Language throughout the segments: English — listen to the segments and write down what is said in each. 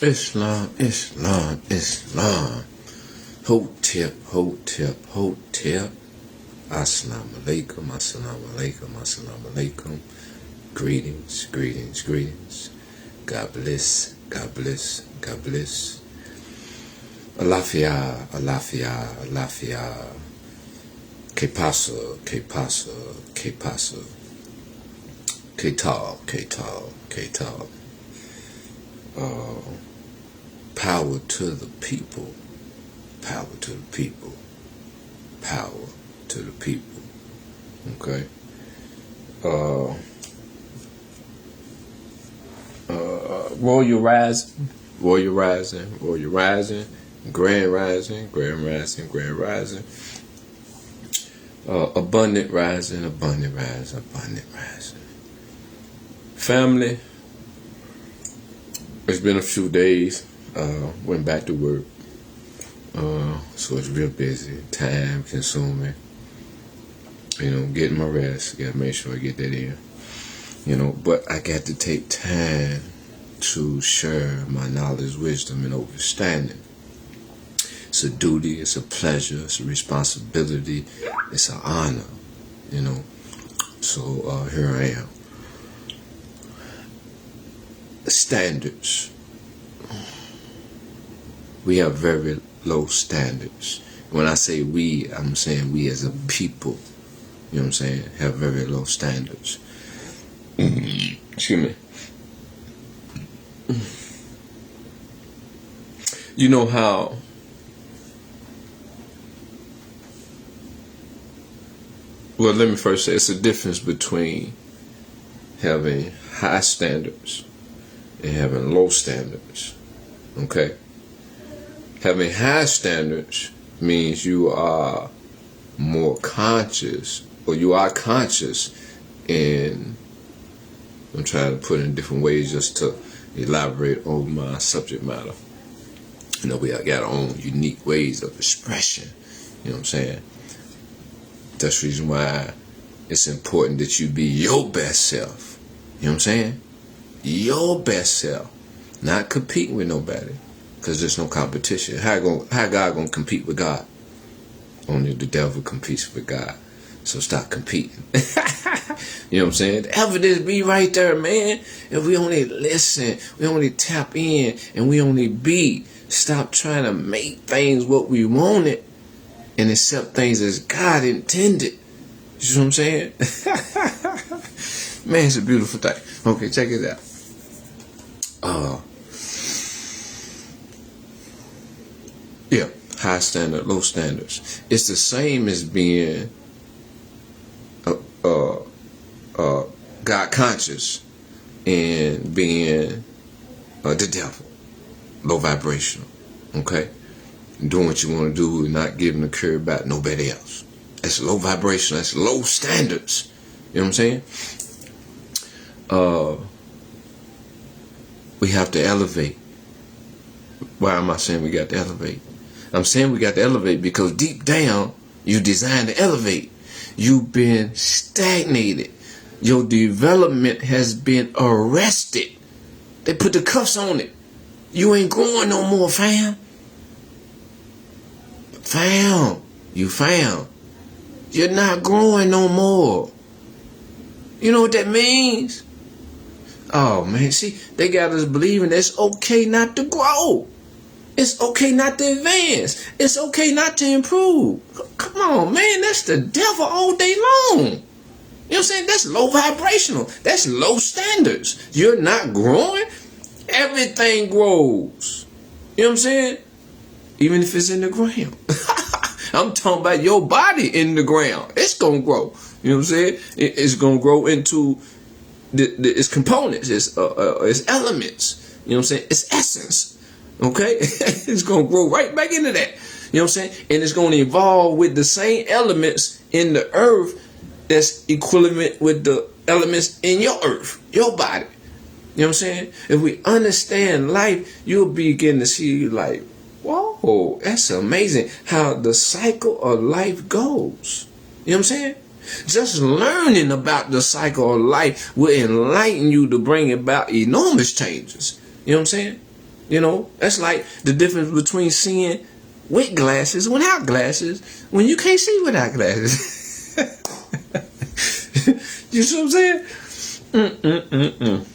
Islam, Islam, Islam. Hotep, hotep, hotep. Assalamu alaikum, assalamu alaikum, assalamu alaikum. Greetings, greetings, greetings. God bless, God bless, God bless. Alafia, alafia, alafia. Que pasa, que pasa, que pasa. Que tal, que tal, que tal. Power to the people. Power to the people. Power to the people. Okay. Royal Rising, Royal Rising, Royal Rising, Grand Rising, Grand Rising, Grand Rising. Abundant Rising, Abundant Rising, Abundant Rising. Family, it's been a few days. Went back to work. So it's real busy, time consuming. Getting my rest. Gotta make sure I get that in. But I got to take time to share my knowledge, wisdom, and understanding. It's a duty, it's a pleasure, it's a responsibility, it's an honor, So here I am. Standards. We have very low standards. When I say we, I'm saying we as a people, have very low standards. Excuse me. You know how let me first say it's a difference between having high standards and having low standards. Okay? Having high standards means you are more conscious, or you are conscious in, I'm trying to put it in different ways just to elaborate on my subject matter. We got our own unique ways of expression. You know what I'm saying? That's the reason why it's important that you be your best self. You know what I'm saying? Your best self. Not competing with nobody. Because there's no competition. How God gonna compete with God? Only the devil competes with God. So stop competing. You know what I'm saying? The evidence be right there, man. If we only listen, we only tap in, and we only be. Stop trying to make things what we wanted and accept things as God intended. You know what I'm saying? Man, it's a beautiful thing. Okay, check it out. Yeah, high standard, low standards. It's the same as being God conscious and being the devil. Low vibrational. Okay? Doing what you want to do and not giving a care about nobody else. That's low vibrational. That's low standards. You know what I'm saying? We have to elevate. Why am I saying we got to elevate? I'm saying we got to elevate because deep down, you designed to elevate. You've been stagnated. Your development has been arrested. They put the cuffs on it. You ain't growing no more, fam. Fam, you found. You're not growing no more. You know what that means? Oh, man, see, they got us believing that it's okay not to grow. It's okay not to advance. It's okay not to improve. Come on, man, that's the devil all day long. You know what I'm saying? That's low vibrational. That's low standards. You're not growing. Everything grows. You know what I'm saying? Even if it's in the ground. I'm talking about your body in the ground. It's going to grow. You know what I'm saying? It's going to grow into its components, its elements. You know what I'm saying? Its essence. Okay? It's going to grow right back into that. You know what I'm saying? And it's going to evolve with the same elements in the earth that's equivalent with the elements in your earth, your body. You know what I'm saying? If we understand life, you'll begin to see like, whoa, that's amazing how the cycle of life goes. You know what I'm saying? Just learning about the cycle of life will enlighten you to bring about enormous changes. You know what I'm saying? You know, that's like the difference between seeing with glasses and without glasses when you can't see without glasses. You see what I'm saying?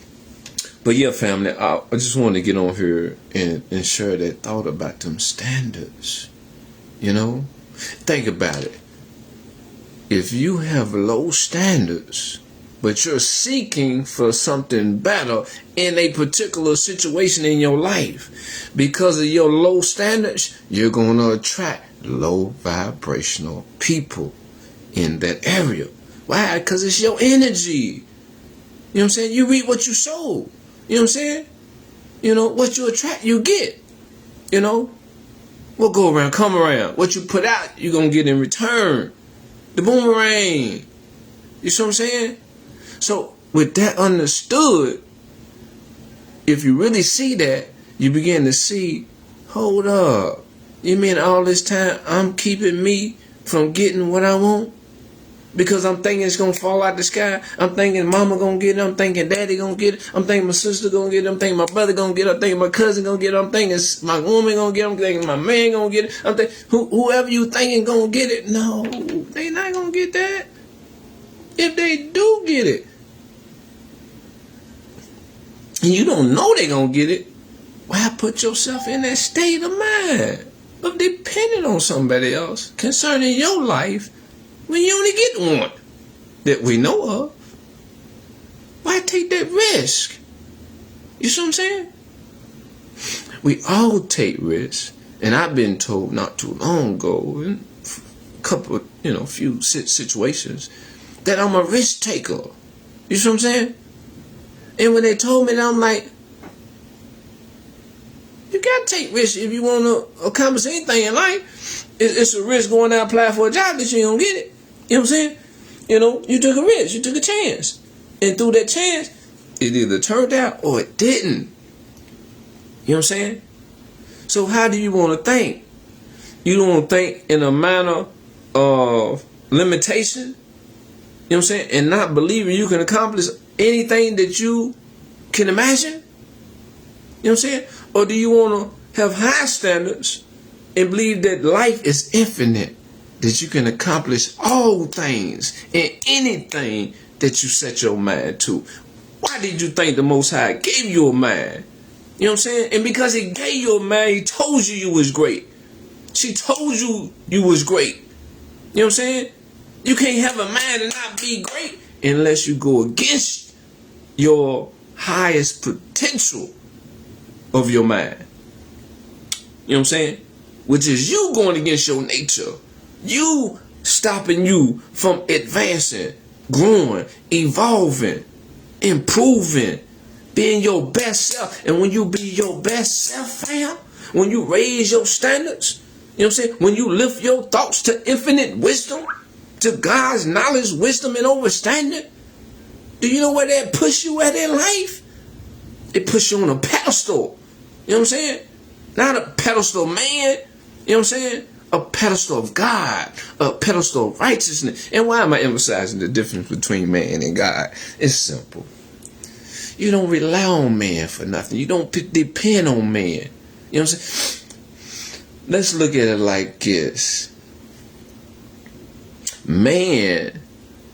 But yeah, family, I just wanted to get on here and share that thought about them standards. You know, think about it. If you have low standards, but you're seeking for something better in a particular situation in your life, because of your low standards, you're going to attract low vibrational people in that area. Why? Because it's your energy. You know what I'm saying? You reap what you sow. You know what I'm saying? You know, what you attract, you get. You know? What go around, come around. What you put out, you're going to get in return. The boomerang. You see what I'm saying? So, with that understood, if you really see that, you begin to see, hold up. You mean all this time I'm keeping me from getting what I want? Because I'm thinking it's going to fall out the sky. I'm thinking mama going to get it. I'm thinking daddy going to get it. I'm thinking my sister going to get it. I'm thinking my brother going to get it. I'm thinking my cousin going to get it. I'm thinking my woman going to get it. I'm thinking my man going to get it. I'm thinking whoever you thinking going to get it. No, they not going to get that. If they do get it, and you don't know they going to get it, why put yourself in that state of mind of depending on somebody else concerning your life when you only get one that we know of? Why take that risk? You see what I'm saying? We all take risks. And I've been told not too long ago, in a couple, few situations, that I'm a risk taker. You see what I'm saying? And when they told me that, I'm like, you gotta take risks if you want to accomplish anything in life. It's a risk going out and apply for a job that you don't get it. You know what I'm saying? You took a risk, you took a chance. And through that chance, it either turned out or it didn't. You know what I'm saying? So how do you want to think? You don't want to think in a manner of limitation? You know what I'm saying? And not believing you can accomplish anything that you can imagine? You know what I'm saying? Or do you want to have high standards and believe that life is infinite, that you can accomplish all things and anything that you set your mind to? Why did you think the Most High gave you a mind? You know what I'm saying? And because he gave you a mind, he told you was great. She told you was great. You know what I'm saying? You can't have a mind and not be great unless you go against your highest potential of your mind. You know what I'm saying? Which is you going against your nature. You stopping you from advancing, growing, evolving, improving, being your best self. And when you be your best self, fam, when you raise your standards, you know what I'm saying? When you lift your thoughts to infinite wisdom, to God's knowledge, wisdom, and understanding, do you know where that push you at in life? It push you on a pedestal. You know what I'm saying? Not a pedestal man. You know what I'm saying? A pedestal of God. A pedestal of righteousness. And why am I emphasizing the difference between man and God? It's simple. You don't rely on man for nothing. You don't depend on man. You know what I'm saying? Let's look at it like this. Man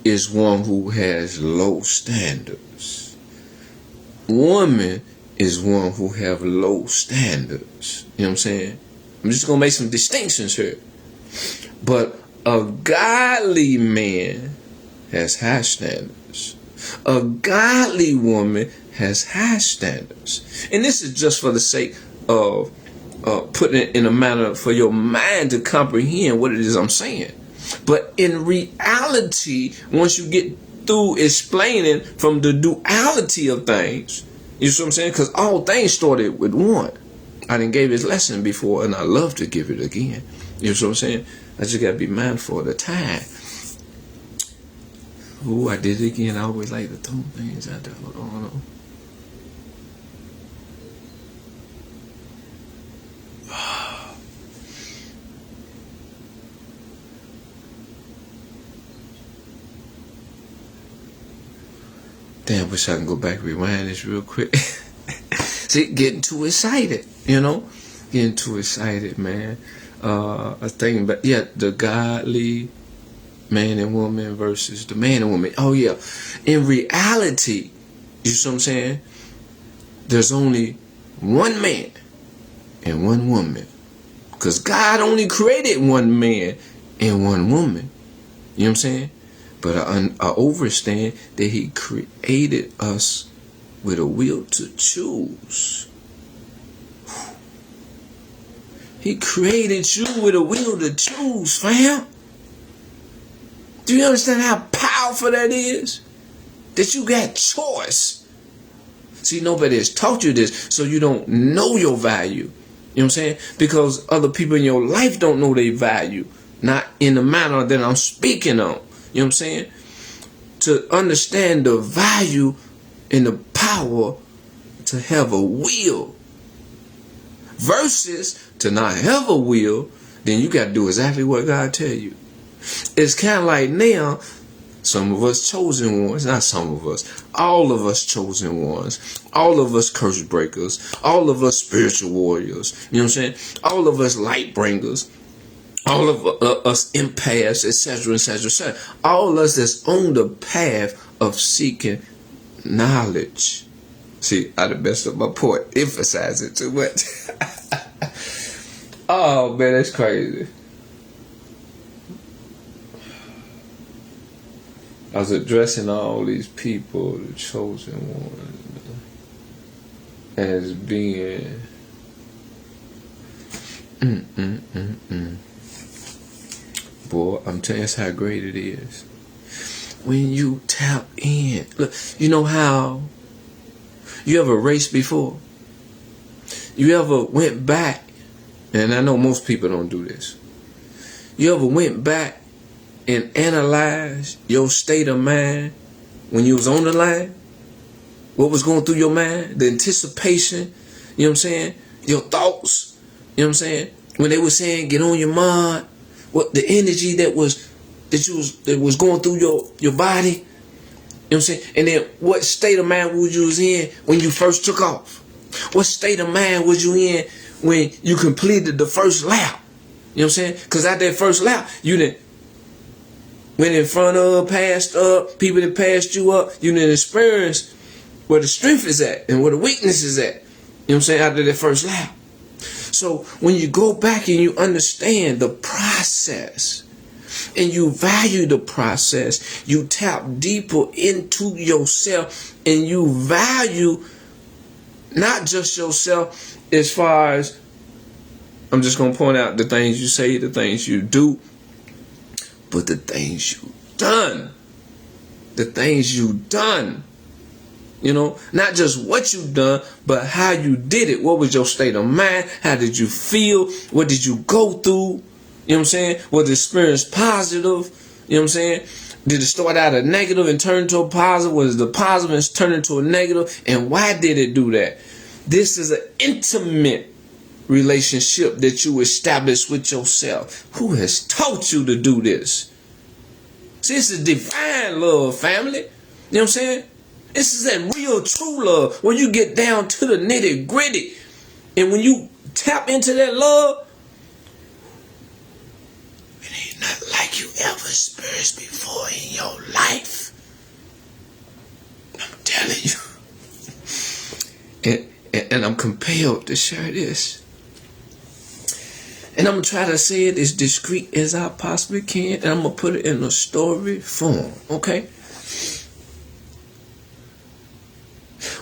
is one who has low standards. Woman is one who have low standards. You know what I'm saying? I'm just going to make some distinctions here. But a godly man has high standards. A godly woman has high standards. And this is just for the sake of putting it in a manner for your mind to comprehend what it is I'm saying. But in reality, once you get through explaining from the duality of things, you see what I'm saying? Because all things started with one. I done gave this lesson before, and I love to give it again. You see what I'm saying? I just got to be mindful of the time. Ooh, I did it again. I always like to throw things out there. Hold on. Damn, wish I can go back and rewind this real quick. See, getting too excited, getting too excited, man. I think, but yeah, the godly man and woman versus the man and woman. Oh yeah, in reality, you see what I'm saying? There's only one man and one woman, because God only created one man and one woman. You know what I'm saying? But I understand that He created us with a will to choose. He created you with a will to choose, fam. Do you understand how powerful that is? That you got choice. See, nobody has taught you this, so you don't know your value. You know what I'm saying? Because other people in your life don't know their value. Not in the manner that I'm speaking on. You know what I'm saying? To understand the value and the power to have a will versus to not have a will, then you got to do exactly what God tell you. It's kind of like now, some of us chosen ones, not some of us, all of us chosen ones, all of us curse breakers, all of us spiritual warriors, you know what I'm saying? All of us light bringers, all of us empaths, etc., etc., etc. All of us that's on the path of seeking knowledge. See, I done messed up my point. Emphasize it too much. Oh, man, that's crazy. I was addressing all these people, the chosen one, as being Boy, I'm telling you, that's how great it is. When you tap in. Look, you know how you ever raced before? You ever went back, and I know most people don't do this. You ever went back and analyzed your state of mind when you was on the line? What was going through your mind? The anticipation, you know what I'm saying? Your thoughts, you know what I'm saying? When they were saying, get on your mind, what the energy that was going through your body, you know what I'm saying? And then what state of mind was you in when you first took off? What state of mind was you in when you completed the first lap? You know what I'm saying? Because at that first lap, you didn't went in front of, passed up, people that passed you up, you didn't experience where the strength is at and where the weakness is at. You know what I'm saying? After that first lap. So when you go back and you understand the process and you value the process, you tap deeper into yourself and you value not just yourself as far as, I'm just going to point out the things you say, the things you do, but the things you done. The things you done. You know, not just what you done, but how you did it. What was your state of mind? How did you feel? What did you go through? You know what I'm saying? Was the experience positive? You know what I'm saying? Did it start out a negative and turn into a positive? Was the positive and turn into a negative? And why did it do that? This is an intimate relationship that you establish with yourself. Who has taught you to do this? See, this is divine love, family. You know what I'm saying? This is that real true love when you get down to the nitty gritty. And when you tap into that love, it ain't nothing like you ever experienced before in your life. I'm telling you. And I'm compelled to share this. And I'm going to try to say it as discreet as I possibly can. And I'm going to put it in a story form. Okay?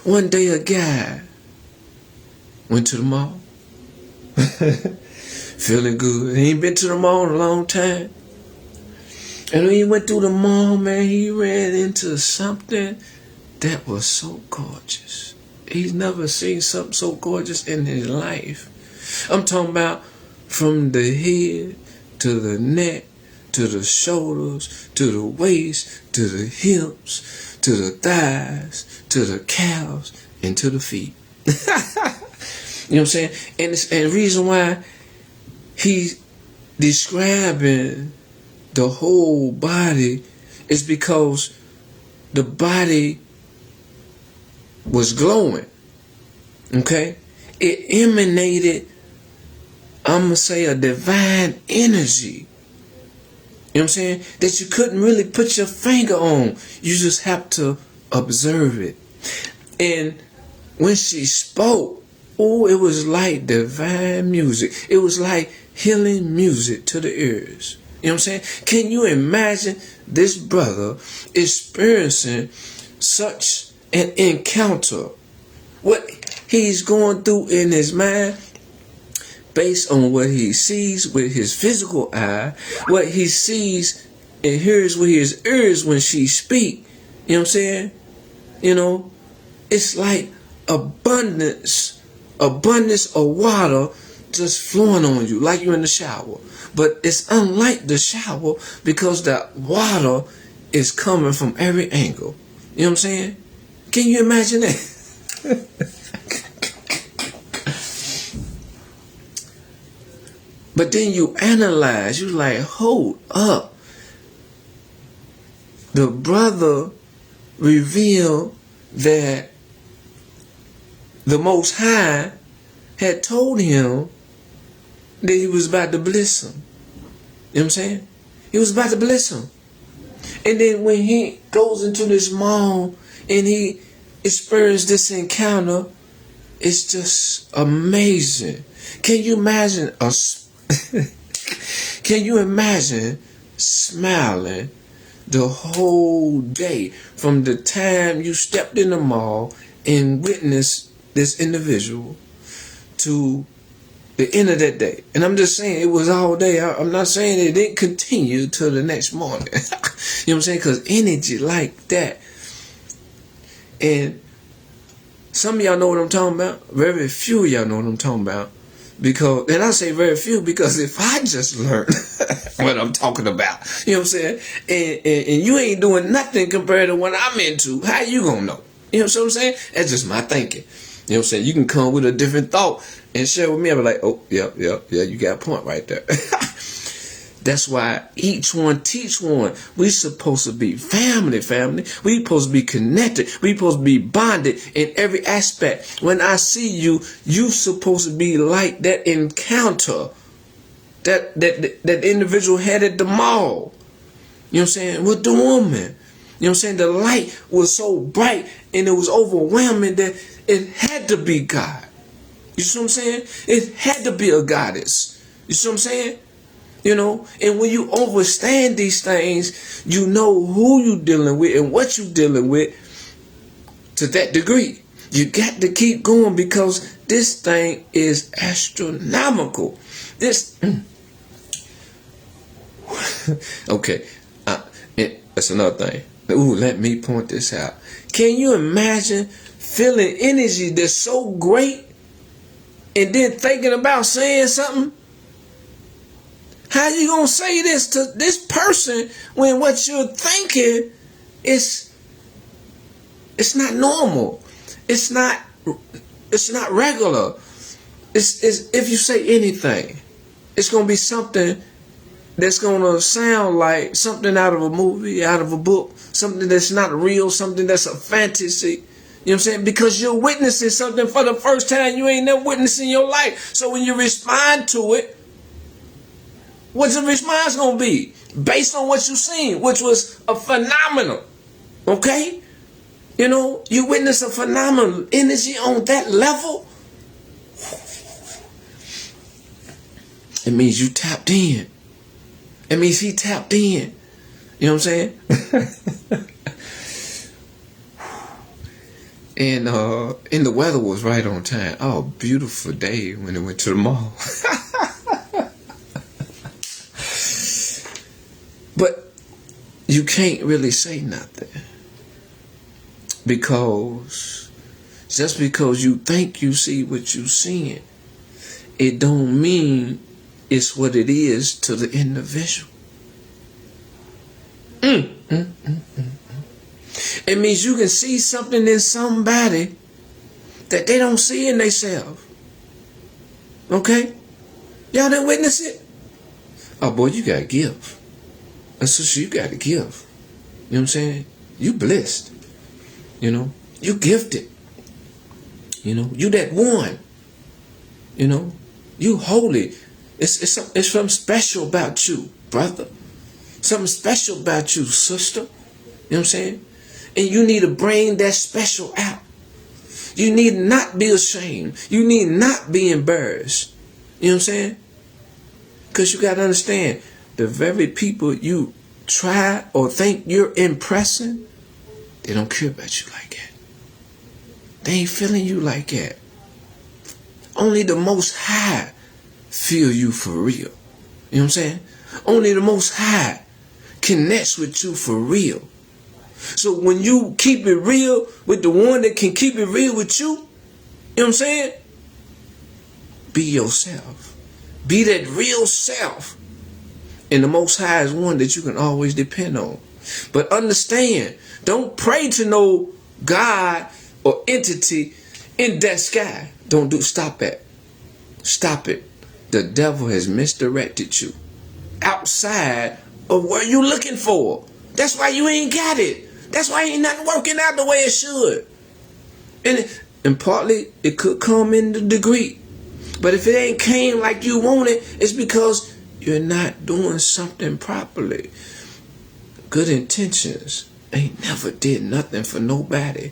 One day a guy went to the mall. Feeling good. He ain't been to the mall in a long time. And when he went through the mall, man, he ran into something that was so gorgeous. He's never seen something so gorgeous in his life. I'm talking about from the head to the neck, to the shoulders, to the waist, to the hips, to the thighs, to the calves, and to the feet. You know what I'm saying? And the reason why he's describing the whole body is because the body was glowing. Okay? It emanated, I'm going to say, a divine energy. You know what I'm saying? That you couldn't really put your finger on. You just have to observe it. And when she spoke, oh, it was like divine music. It was like healing music to the ears. You know what I'm saying? Can you imagine this brother experiencing such an encounter? What he's going through in his mind, based on what he sees with his physical eye, what he sees and hears with his ears when she speak. You know what I'm saying? You know, it's like abundance of water just flowing on you, like you're in the shower. But it's unlike the shower because that water is coming from every angle. You know what I'm saying? Can you imagine that? But then you analyze, you like, hold up. The brother revealed that the Most High had told him that he was about to bless him. You know what I'm saying? He was about to bless him. And then when he goes into this mall and he experienced this encounter, it's just amazing. Can you imagine can you imagine smiling the whole day from the time you stepped in the mall and witnessed this individual to the end of that day? And I'm just saying it was all day. I'm not saying it didn't continue till the next morning. You know what I'm saying? Because energy like that. And some of y'all know what I'm talking about. Very few of y'all know what I'm talking about. Because, and I say very few because if I just learned what I'm talking about, you know what I'm saying? And you ain't doing nothing compared to what I'm into, how you gonna know? You know what I'm saying? That's just my thinking. You know what I'm saying? You can come with a different thought and share with me. I'll be like, oh, yeah, you got a point right there. That's why each one teach one. We supposed to be family. We supposed to be connected. We supposed to be bonded in every aspect. When I see you, you supposed to be like that encounter that individual had at the mall. You know what I'm saying? With the woman. You know what I'm saying? The light was so bright and it was overwhelming that it had to be God. You see what I'm saying? It had to be a goddess. You see what I'm saying? You know, and when you understand these things, you know who you dealing with and what you dealing with to that degree. You got to keep going because this thing is astronomical. This, okay, that's another thing. Ooh, let me point this out. Can you imagine feeling energy that's so great and then thinking about saying something? How you gonna say this to this person when what you're thinking is not normal? It's not regular. It's if you say anything, it's gonna be something that's gonna sound like something out of a movie, out of a book, something that's not real, something that's a fantasy. You know what I'm saying? Because you're witnessing something for the first time you ain't never witnessed in your life. So when you respond to it, what's the response going to be? Based on what you seen, which was a phenomenal. Okay? You know, you witness a phenomenal energy on that level. It means you tapped in. It means he tapped in. You know what I'm saying? And the weather was right on time. Oh, beautiful day when it went to the mall. But you can't really say nothing because just because you think you see what you seeing, it don't mean it's what it is to the individual. It means you can see something in somebody that they don't see in themselves. Okay? Y'all didn't witness it? Oh boy, you gotta give. That's what you gotta give. You know what I'm saying? You blessed. You know? You gifted. You know, you that one. You know, you holy. It's something special about you, brother. Something special about you, sister. You know what I'm saying? And you need to bring that special out. You need not be ashamed. You need not be embarrassed. You know what I'm saying? Because you got to understand, the very people you try or think you're impressing, they don't care about you like that. They ain't feeling you like that. Only the Most High feel you for real. You know what I'm saying? Only the Most High connects with you for real. So when you keep it real with the one that can keep it real with you, you know what I'm saying? Be yourself. Be that real self. And the Most High is one that you can always depend on. But understand, don't pray to no God or entity in that sky. Stop it. Stop it. The devil has misdirected you outside of where you looking for. That's why you ain't got it. That's why ain't nothing working out the way it should. And partly it could come in the degree. But if it ain't came like you want it, it's because you're not doing something properly. Good intentions ain't never did nothing for nobody.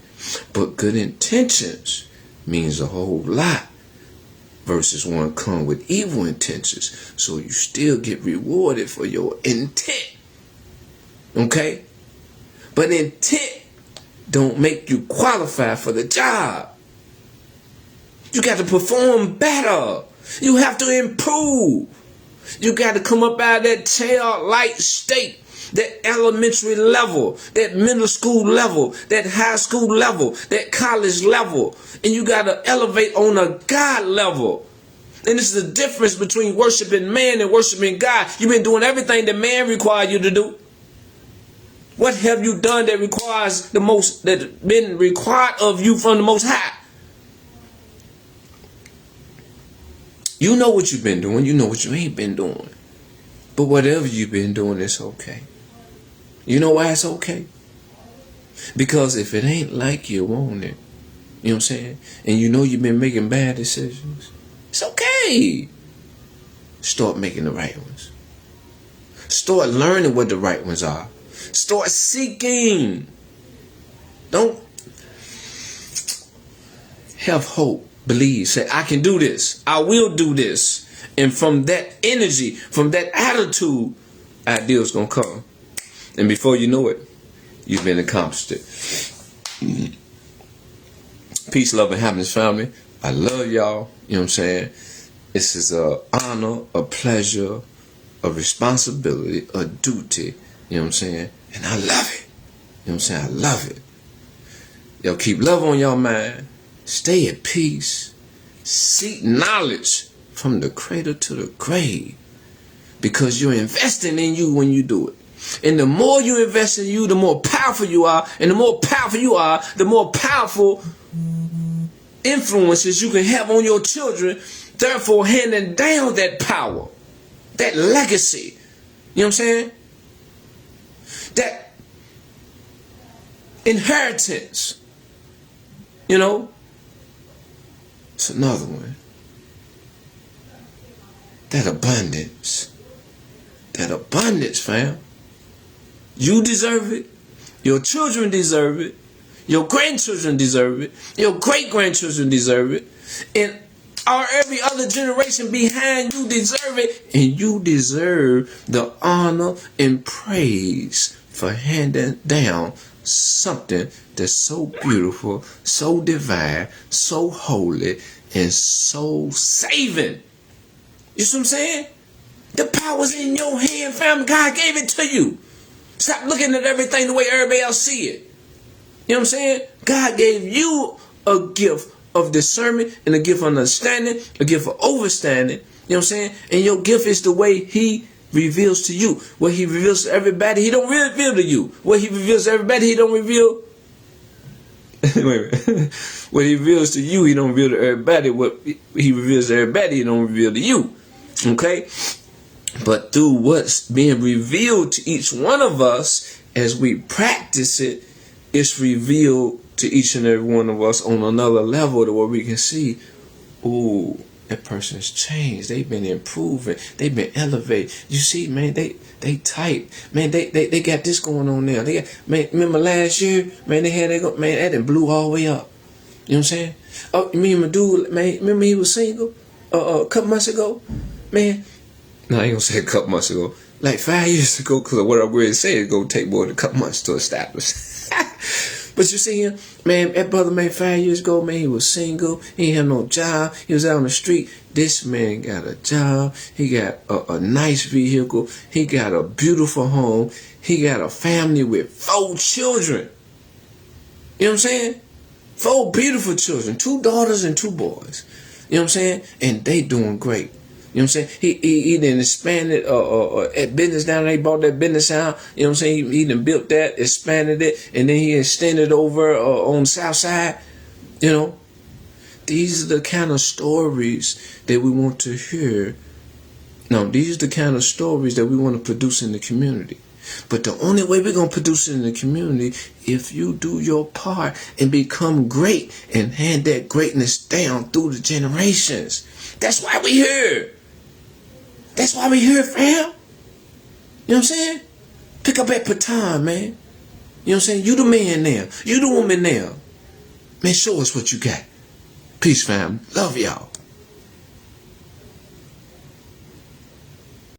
But good intentions means a whole lot versus one come with evil intentions. So you still get rewarded for your intent. Okay? But intent don't make you qualify for the job. You got to perform better. You have to improve. You got to come up out of that childlike state, that elementary level, that middle school level, that high school level, that college level. And you got to elevate on a God level. And this is the difference between worshiping man and worshiping God. You've been doing everything that man requires you to do. What have you done that requires the most, that been required of you from the Most High? You know what you've been doing. You know what you ain't been doing. But whatever you've been doing, it's okay. You know why it's okay? Because if it ain't like you want it, you know what I'm saying? And you know you've been making bad decisions, it's okay. Start making the right ones. Start learning what the right ones are. Start seeking. Don't have hope. Believe. Say, I can do this. I will do this. And from that energy, from that attitude, ideas going to come. And before you know it, you've been accomplished it. Peace, love, and happiness, family. I love y'all. You know what I'm saying? This is an honor, a pleasure, a responsibility, a duty. You know what I'm saying? And I love it. You know what I'm saying? I love it. Y'all keep love on y'all mind. Stay at peace. Seek knowledge from the cradle to the grave. Because you're investing in you when you do it. And the more you invest in you, the more powerful you are. And the more powerful you are, the more powerful influences you can have on your children. Therefore, handing down that power, that legacy. You know what I'm saying? That inheritance. You know? It's another one. That abundance. That abundance, fam. You deserve it. Your children deserve it. Your grandchildren deserve it. Your great-grandchildren deserve it. And every other generation behind you deserve it. And you deserve the honor and praise for handing down something that's so beautiful, so divine, so holy, and so saving. You see what I'm saying? The power's in your hand, fam. God gave it to you. Stop looking at everything the way everybody else see it. You know what I'm saying? God gave you a gift of discernment and a gift of understanding, a gift of overstanding. You know what I'm saying? And your gift is the way He reveals to you. What He reveals to everybody, He don't reveal to you. What He reveals to everybody, He don't reveal. What He reveals to you, He don't reveal to everybody. What He reveals to everybody, He don't reveal to you. Okay? But through what's being revealed to each one of us as we practice it, it's revealed to each and every one of us on another level to where we can see, ooh, that person's changed. They've been improving. They've been elevated. You see, man, they tight. Man, they got this going on there. They got, man, remember last year, man, they had that man, that done blew all the way up. You know what I'm saying? Oh, me and my dude, man, remember he was single a couple months ago? Man, no, I ain't gonna say a couple months ago. Like 5 years ago, because what I'm going to say is going to take more than a couple months to establish. But you see him, man, that brother, man, 5 years ago, man, he was single. He ain't had no job. He was out on the street. This man got a job. He got a nice vehicle. He got a beautiful home. He got a family with 4 children. You know what I'm saying? 4 beautiful children, 2 daughters and 2 boys. You know what I'm saying? And they doing great. You know what I'm saying? He done expanded at business down there. He bought that business out. You know what I'm saying? He done built that, expanded it, and then he extended over on the south side. You know, these are the kind of stories that we want to hear. No, these are the kind of stories that we want to produce in the community. But the only way we're going to produce it in the community, if you do your part and become great and hand that greatness down through the generations. That's why we here. That's why we here, fam. You know what I'm saying? Pick up that baton, man. You know what I'm saying? You the man now. You the woman now. Man, show us what you got. Peace, fam. Love y'all.